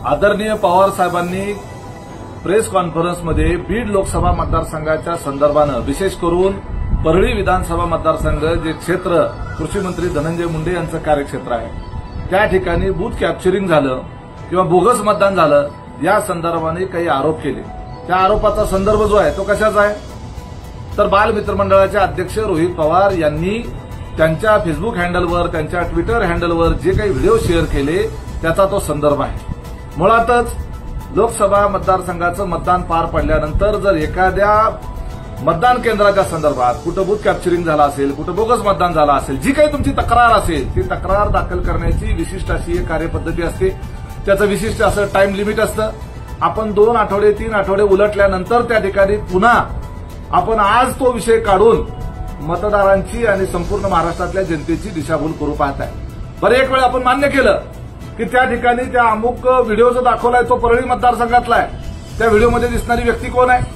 आदरणीय पवार साहेबांनी प्रेस कॉन्फरन्समध्ये बीड लोकसभा मतदारसंघाच्या संदर्भानं विशेष करून परळी विधानसभा मतदारसंघ जे क्षेत्र कृषी मंत्री धनंजय मुंडे यांचं कार्यक्षेत्र आहे त्या ठिकाणी बूथ कॅप्चरिंग झालं किंवा बोगस मतदान झालं या संदर्भाने काही आरोप केले। त्या आरोपाचा संदर्भ जो आहे तो कशाचा आहे तर बाल मित्र मंडळाचे अध्यक्ष रोहित पवार यांनी त्यांच्या फेसबुक हँडलवर त्यांच्या ट्विटर हँडलवर जे काही व्हिडिओ शेअर केले त्याचा तो संदर्भ आहे। मुळातच लोकसभा मतदारसंघाचं मतदान पार पडल्यानंतर जर एखाद्या मतदान केंद्राच्या संदर्भात कुठं बूथ कॅप्चरिंग झाला असेल, कुठं बोगस मतदान झालं असेल, जी काही तुमची तक्रार असेल ती तक्रार दाखल करण्याची विशिष्ट अशी एक कार्यपद्धती असते। त्याचं विशिष्ट असं टाइम लिमिट असतं। आपण 2 आठवडे 3 आठवडे उलटल्यानंतर त्या ठिकाणी पुन्हा आपण आज तो विषय काढून मतदारांची आणि संपूर्ण महाराष्ट्रातल्या जनतेची दिशाभूल करू पाहत आहे। बरं, एक वेळ आपण मान्य केलं की त्या ठिकाणी त्या अमुक व्हिडिओ जो दाखवलाय तो परळी मतदारसंघातला आहे। त्या व्हिडिओमध्ये दिसणारी व्यक्ती कोण आहे?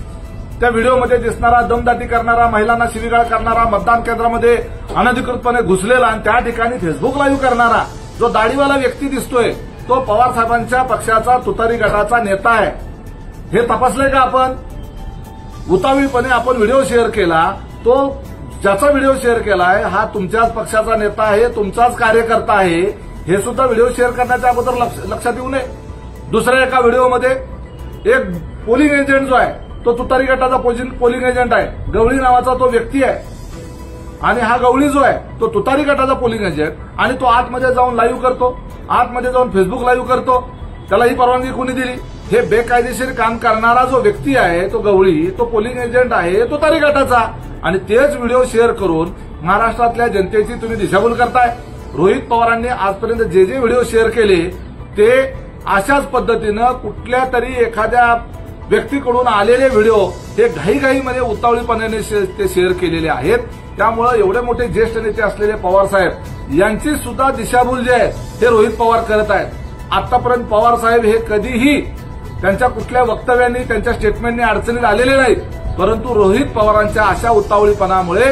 त्या व्हिडिओमध्ये दिसणारा दमदाटी करणारा, महिलांना शिवीगाळ करणारा, मतदान केंद्रामध्ये अनधिकृतपणे घुसलेला आणि त्या ठिकाणी फेसबुक लाईव्ह करणारा जो दाढीवाला व्यक्ती दिसतोय तो पवार साहेबांच्या पक्षाचा तुतारी गटाचा नेता आहे। हे तपासलंय का आपण? उतावीळपणे आपण व्हिडिओ शेअर केला, तो ज्याचा व्हिडिओ शेअर केलाय हा तुमच्याच पक्षाचा नेता आहे, तुमचाच कार्यकर्ता आहे, हे सुद्धा व्हिडिओ शेअर करण्याच्या अगोदर लक्षात येऊ नये। दुसऱ्या एका व्हिडिओमध्ये एक पोलिंग एजंट जो आहे तो तुतारी गटाचा पोलिंग एजंट आहे, गवळी नावाचा तो व्यक्ती आहे आणि हा गवळी जो आहे तो तुतारी गटाचा पोलिंग एजंट आणि तो आतमध्ये जाऊन लाईव्ह करतो, आतमध्ये जाऊन फेसबुक लाईव्ह करतो। त्याला ही परवानगी कोणी दिली? हे बेकायदेशीर काम करणारा जो व्यक्ती आहे तो गवळी, तो पोलिंग एजंट आहे तुतारी गटाचा आणि तेच व्हिडिओ शेअर करून महाराष्ट्रातल्या जनतेची तुम्ही दिशाभूल करताय। रोहित पवारांनी आजपर्यंत जे जे व्हिडिओ शेअर केले ते अशाच पद्धतीनं कुठल्या तरी एखाद्या व्यक्तीकडून आलेले व्हिडिओ हे घाईघाईमध्ये उतावळीपणाने ते शेअर केलेले आहेत। त्यामुळे एवढे मोठे ज्येष्ठ नेते असलेले पवार साहेब यांची सुद्धा दिशाभूल जी आहे हे रोहित पवार करत आहेत। आतापर्यंत पवार साहेब हे कधीही त्यांच्या कुठल्या वक्तव्यांनी त्यांच्या स्टेटमेंटनी अडचणीत आलेले नाहीत, परंतु रोहित पवारांच्या अशा उतावळीपणामुळे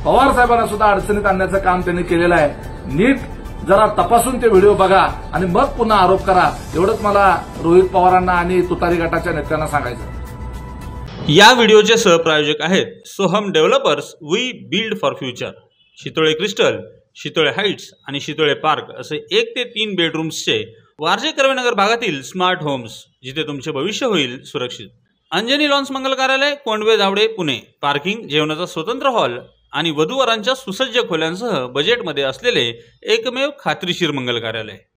पवार साहेबांना सुद्धा अडचणीत आणण्याचं काम त्यांनी केलेलं आहे। नीट जरा तपासून ते व्हिडिओ बघा आणि मग पुन्हा आरोप करा, एवढंच मला रोहित पवारांना आणि तुतारी गटाच्या नेत्यांना सांगायचं। या व्हिडिओचे सहप्रायोजक आहेत Soham developers, we build for future. Shitole crystal, Shitole heights आणि शितोळे पार्क असे 1 ते 3 बेडरूम्सचे वारजे कर्वेनगर भागातील स्मार्ट होम्स, जिथे तुमचे भविष्य होईल सुरक्षित। अंजनी लॉन्स मंगल कार्यालय, कोंडवे जावडे, पुणे। पार्किंग, जेवणाचा स्वतंत्र हॉल आणि वधूवरांच्या सुसज्ज खोल्यांसह बजेटमध्ये असलेले एकमेव खात्रीशीर मंगल कार्यालय।